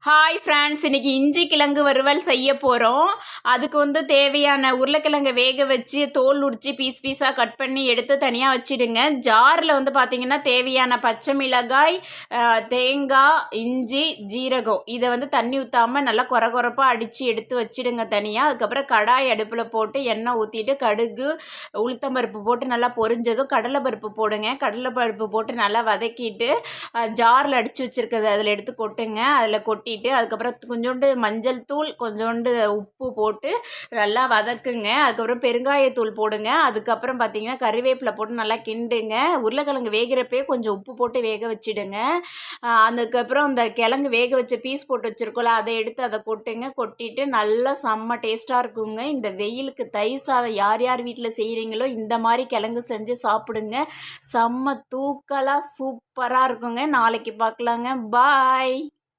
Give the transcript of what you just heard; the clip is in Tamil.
ஹாய் ஃப்ரெண்ட்ஸ், இன்னைக்கு இஞ்சி கிழங்கு வறுவல் செய்ய போகிறோம். அதுக்கு தேவையான உருளைக்கிழங்கை வேக வச்சு தோல் உரித்து பீஸ் பீஸாக கட் பண்ணி எடுத்து தனியாக வச்சிடுங்க. ஜாரில் பார்த்தீங்கன்னா தேவையான பச்சை மிளகாய், தேங்காய், இஞ்சி, ஜீரகம் இதை தண்ணி ஊற்றாமல் நல்லா கொரப்பாக அடித்து எடுத்து வச்சிடுங்க தனியாக. அதுக்கப்புறம் கடாய் அடுப்பில் போட்டு எண்ணெய் ஊற்றிட்டு கடுகு, உளுத்தம்பருப்பு போட்டு நல்லா பொரிஞ்சதும் கடலைப்பருப்பு போடுங்க. கடலைப்பருப்பு போட்டு நல்லா வதக்கிட்டு ஜாரில் அடித்து வச்சுருக்கிறது அதில் எடுத்து கொட்டுங்க. அதில் கொட்டிட்டு அதுக்கப்புறம் கொஞ்சோண்டு மஞ்சள் தூள், கொஞ்சோண்டு உப்பு போட்டு நல்லா வதக்குங்க. அதுக்கப்புறம் பெருங்காயத்தூள் போடுங்க. அதுக்கப்புறம் பார்த்தீங்கன்னா கறிவேப்பிலை போட்டு நல்லா கிண்டுங்க. உருளைக்கிழங்கு வேகிறப்பே கொஞ்சம் உப்பு போட்டு வேக வச்சுடுங்க. அதுக்கப்புறம் அந்த கிழங்கு வேக வச்ச பீஸ் போட்டு வச்சுருக்கோம்ல, அதை எடுத்து அதை கொட்டுங்க. கொட்டிட்டு நல்லா செம்ம டேஸ்ட்டாக இருக்குங்க. இந்த வெயிலுக்கு தயிர் சாதம் யார் யார் வீட்டில் செய்கிறீங்களோ இந்த மாதிரி கிழங்கு செஞ்சு சாப்பிடுங்க. செம்ம தூக்கலாக சூப்பராக இருக்குங்க. நாளைக்கு பார்க்கலாங்க. பாய்.